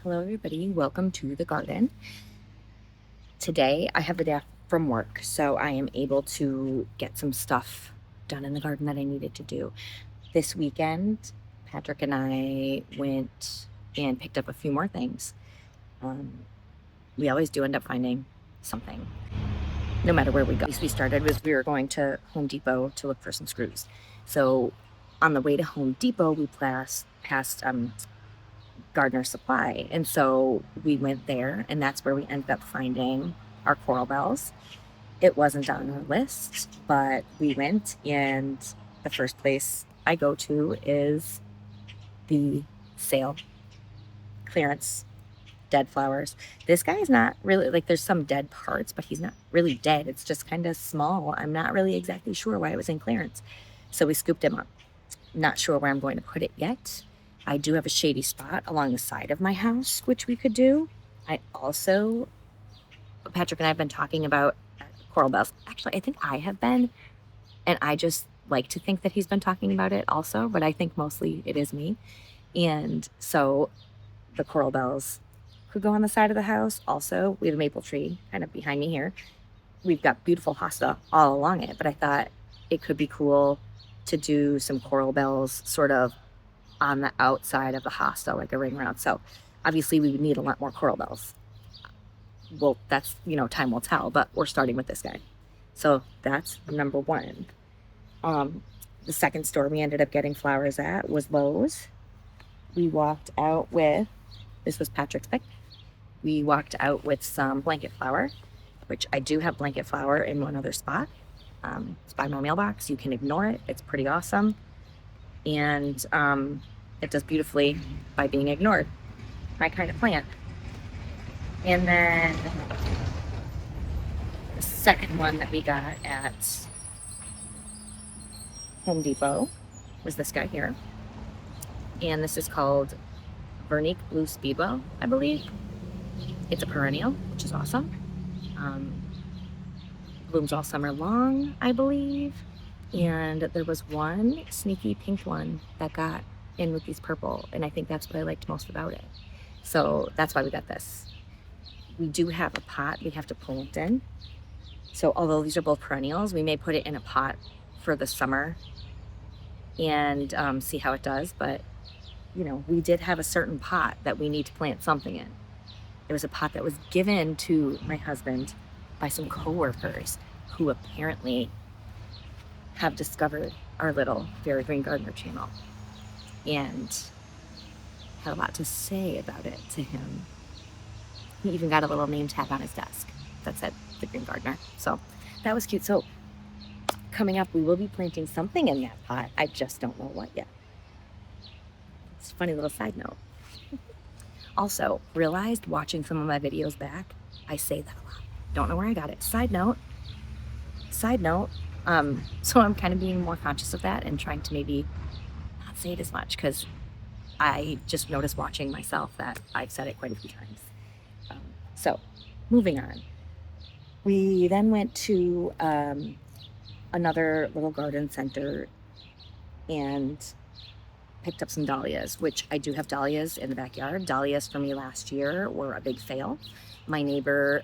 Hello everybody, welcome to the garden. Today I have the day off from work, so I am able to get some stuff done in the garden that I needed to do. This weekend, Patrick and I went and picked up a few more things. We always do end up finding something, no matter where we go. We started was we were going to Home Depot to look for some screws. So on the way to Home Depot, we passed Gardener Supply. And so we went there, and that's where we ended up finding our coral bells. It wasn't on our list, but we went, and the first place I go to is the sale clearance dead flowers. This guy is not really, like, there's some dead parts, but he's not really dead. It's just kind of small. I'm not really exactly sure why it was in clearance. So we scooped him up. Not sure where I'm going to put it yet. I do have a shady spot along the side of my house, which we could do. Patrick and I have been talking about coral bells. Actually, I think I have been, and I just like to think that he's been talking about it also, but I think mostly it is me. And so the coral bells could go on the side of the house. Also, we have a maple tree kind of behind me here. We've got beautiful hosta all along it, but I thought it could be cool to do some coral bells sort of on the outside of the hosta, like a ring around. So obviously we would need a lot more coral bells. Well, that's, time will tell, but we're starting with this guy. So that's number one. The second store we ended up getting flowers at was Lowe's. We walked out with, this was Patrick's pick. We walked out with some blanket flower, which I do have blanket flower in one other spot. It's by my mailbox. You can ignore it. It's pretty awesome. And it does beautifully by being ignored. My kind of plant. And then the second one that we got at Home Depot was this guy here. And this is called Vernique Blue Speedwell, I believe. It's a perennial, which is awesome. Blooms all summer long, I believe. And there was one sneaky pink one that got in with these purple, and I think that's what I liked most about it. So that's why we got this. We do have a pot we have to plant in. So although these are both perennials, we may put it in a pot for the summer and see how it does. But, we did have a certain pot that we need to plant something in. It was a pot that was given to my husband by some coworkers who apparently have discovered our little Very Green Gardener channel and had a lot to say about it to him. He even got a little name tag on his desk that said The Green Gardener. So that was cute. So coming up, we will be planting something in that pot. I just don't know what yet. It's a funny little side note. Also, realized watching some of my videos back, I say that a lot. Don't know where I got it. Side note. So I'm kind of being more conscious of that and trying to maybe not say it as much, because I just noticed watching myself that I've said it quite a few times. So moving on. We then went to another little garden center and picked up some dahlias, which I do have dahlias in the backyard. Dahlias for me last year were a big fail. My neighbor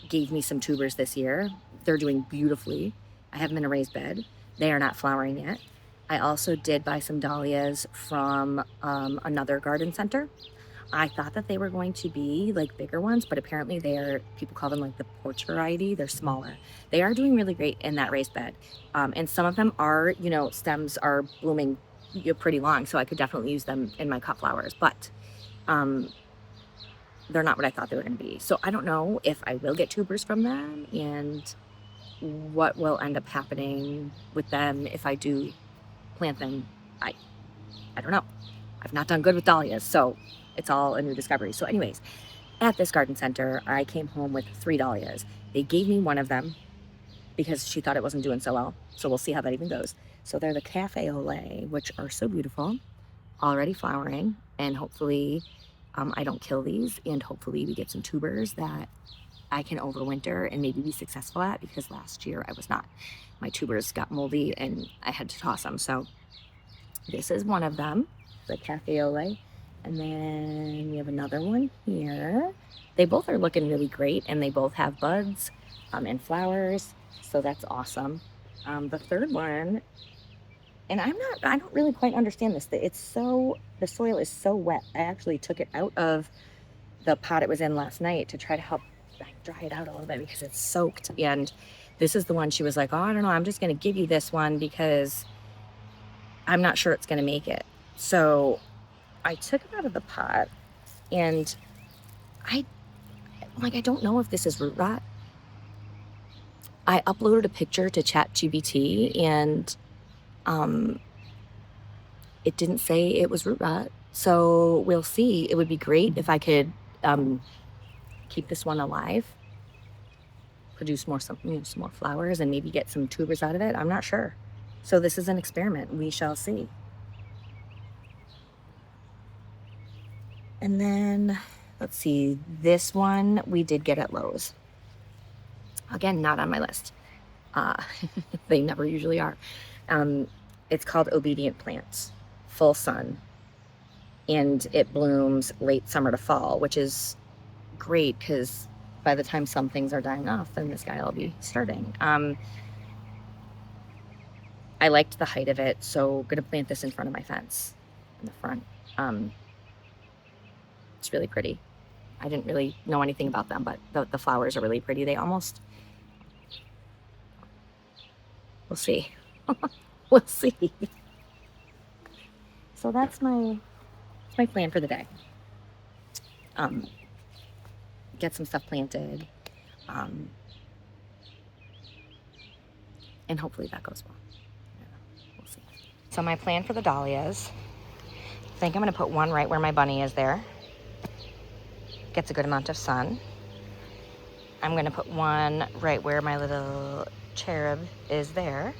gave me some tubers this year. They're doing beautifully. I have them in a raised bed. They are not flowering yet. I also did buy some dahlias from another garden center. I thought that they were going to be like bigger ones, but apparently people call them like the porch variety. They're smaller. They are doing really great in that raised bed. And some of them are, stems are blooming pretty long, so I could definitely use them in my cut flowers, but they're not what I thought they were going to be. So I don't know if I will get tubers from them and what will end up happening with them if I do plant them. I don't know. I've not done good with dahlias, so it's all a new discovery. So anyways, at this garden center, I came home with 3 dahlias. They gave me one of them because she thought it wasn't doing so well. So we'll see how that even goes. So they're the Cafe au lait, which are so beautiful, already flowering, and hopefully I don't kill these, and hopefully we get some tubers that I can overwinter and maybe be successful at, because last year I was not. My tubers got moldy and I had to toss them. So this is one of them, the Cafe au lait. And then we have another one here. They both are looking really great, and they both have buds and flowers, so that's awesome. The third one, and I don't really quite understand this. The soil is so wet. I actually took it out of the pot it was in last night to try to help dry it out a little bit because it's soaked. And this is the one she was like, oh, I don't know, I'm just going to give you this one because I'm not sure it's going to make it. So I took it out of the pot, and I don't know if this is root rot. I uploaded a picture to ChatGPT, and it didn't say it was root rot. So we'll see. It would be great if I could keep this one alive, produce some more flowers, and maybe get some tubers out of it. I'm not sure. So this is an experiment. We shall see. And then, let's see, this one we did get at Lowe's. Again, not on my list. They never usually are. It's called Obedient Plants, full sun. And it blooms late summer to fall, which is great because by the time some things are dying off, then this guy will be starting. I liked the height of it, so I'm going to plant this in front of my fence in the front. It's really pretty. I didn't really know anything about them, but the flowers are really pretty. They almost... We'll see. We'll see. So that's my plan for the day. Get some stuff planted. And hopefully that goes well. Yeah, we'll see. So my plan for the dahlias, I think I'm going to put one right where my bunny is there. Gets a good amount of sun. I'm going to put one right where my little cherub is there.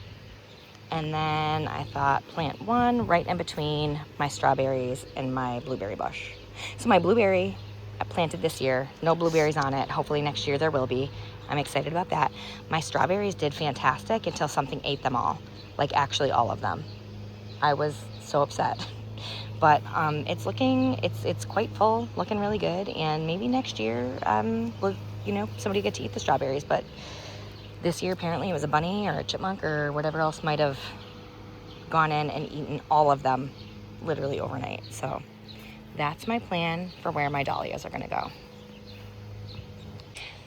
And then I thought plant one right in between my strawberries and my blueberry bush. So my blueberry I planted this year, no blueberries on it. Hopefully next year there will be. I'm excited about that. My strawberries did fantastic until something ate them all. Like actually all of them. I was so upset. But it's quite full, looking really good. And maybe next year, somebody get to eat the strawberries. But this year, apparently, it was a bunny or a chipmunk or whatever else might have gone in and eaten all of them literally overnight. So that's my plan for where my dahlias are going to go.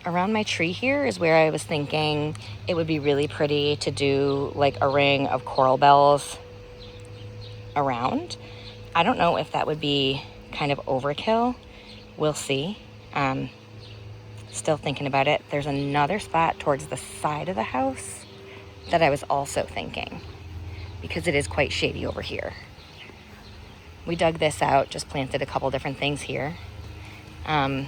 Around my tree here is where I was thinking it would be really pretty to do like a ring of coral bells around. I don't know if that would be kind of overkill. We'll see. Still thinking about it. There's another spot towards the side of the house that I was also thinking because it is quite shady over here. We dug this out, just planted a couple different things here. But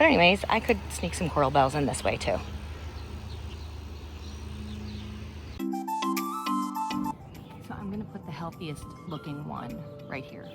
anyways, I could sneak some coral bells in this way too. So I'm gonna put the healthiest looking one right here.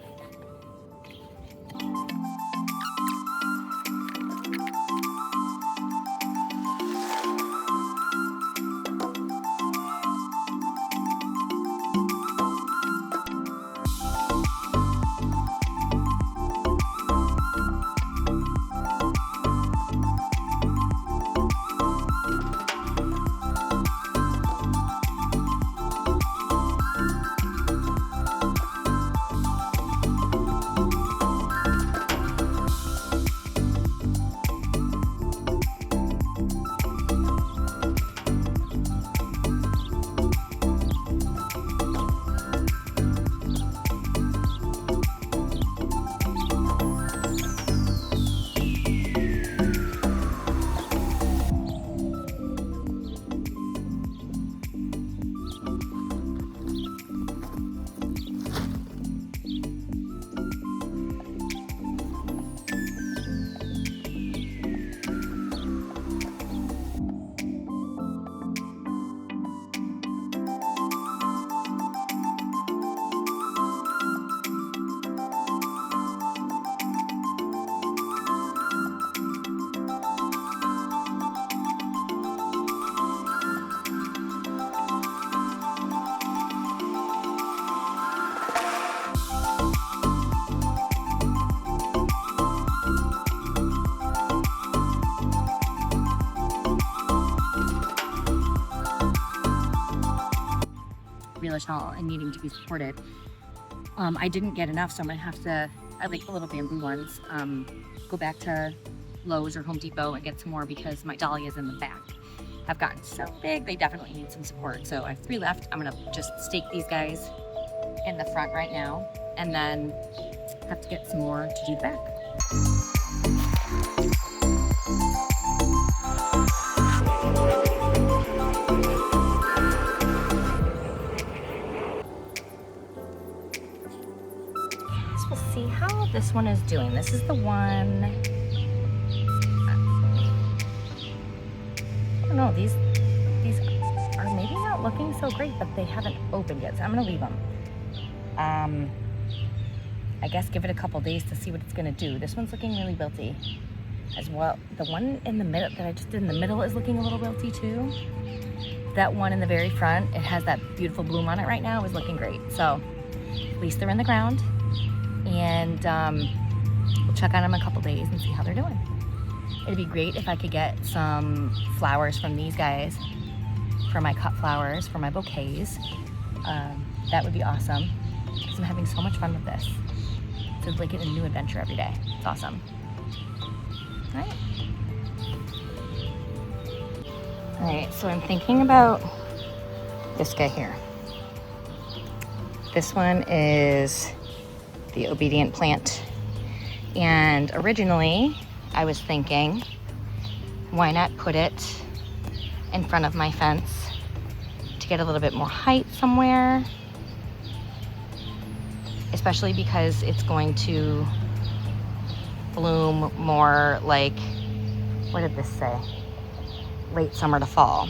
professional and needing to be supported. I didn't get enough, so I'm gonna have to, I like the little bamboo ones, go back to Lowe's or Home Depot and get some more because my dahlias in the back have gotten so big, they definitely need some support. So I have 3 left. I'm gonna just stake these guys in the front right now, and then have to get some more to do the back. So we'll see how this one is doing. This is the one, I don't know, these are maybe not looking so great, but they haven't opened yet, so I'm gonna leave them. I guess give it a couple days to see what it's gonna do. This one's looking really wilty as well. The one in the middle that I just did in the middle is looking a little wilty too. That one in the very front, it has that beautiful bloom on it right now, is looking great. So at least they're in the ground, and we'll check on them a couple days and see how they're doing. It'd be great if I could get some flowers from these guys for my cut flowers, for my bouquets. That would be awesome, because I'm having so much fun with this. It's like a new adventure every day. It's awesome. All right, so I'm thinking about this guy here. This one is the obedient plant. And originally, I was thinking, why not put it in front of my fence to get a little bit more height somewhere? Especially because it's going to bloom more like, what did this say? Late summer to fall.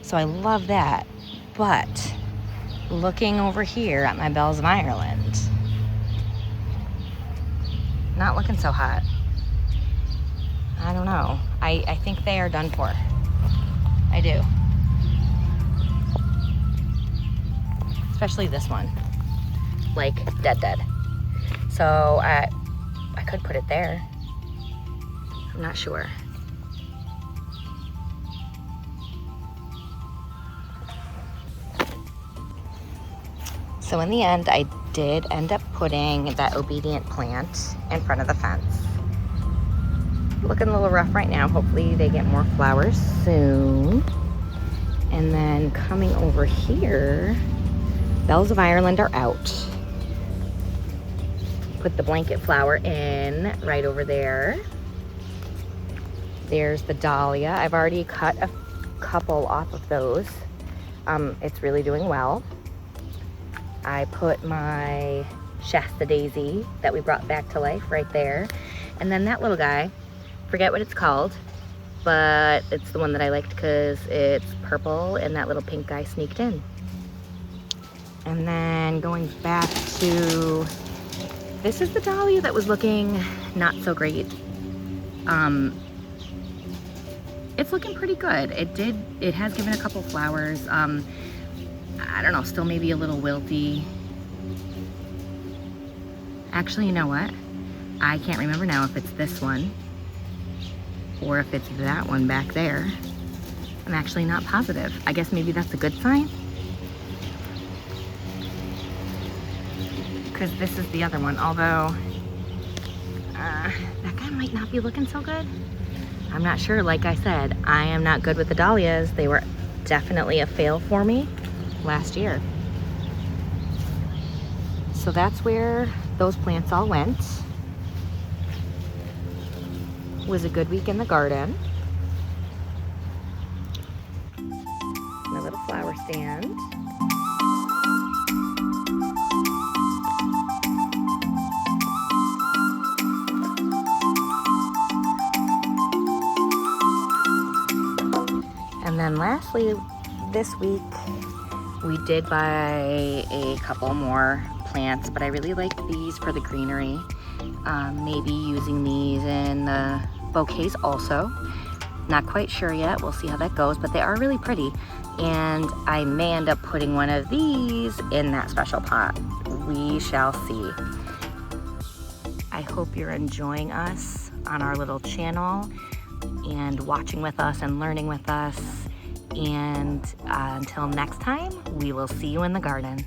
So I love that. But looking over here at my Bells of Ireland, not looking so hot. I don't know. I think they are done for. I do. Especially this one. Like dead. So I could put it there. I'm not sure. So in the end, I did end up putting that obedient plant in front of the fence. Looking a little rough right now. Hopefully they get more flowers soon. And then coming over here, Bells of Ireland are out. Put the blanket flower in right over there. There's the Dahlia. I've already cut a couple off of those. It's really doing well. I put my Shasta Daisy that we brought back to life right there. And then that little guy, forget what it's called, but it's the one that I liked because it's purple and that little pink guy sneaked in. And then going back to, this is the Dahlia that was looking not so great. It's looking pretty good. It has given a couple flowers. I don't know, still maybe a little wilty. Actually, you know what? I can't remember now if it's this one or if it's that one back there. I'm actually not positive. I guess maybe that's a good sign. Because this is the other one, although that guy might not be looking so good. I'm not sure. Like I said, I am not good with the dahlias. They were definitely a fail for me last year. So that's where those plants all went. It was a good week in the garden. My little flower stand. And then lastly, this week, we did buy a couple more plants, but I really like these for the greenery. Maybe using these in the bouquets also. Not quite sure yet. We'll see how that goes, but they are really pretty. And I may end up putting one of these in that special pot. We shall see. I hope you're enjoying us on our little channel and watching with us and learning with us And until next time, we will see you in the garden.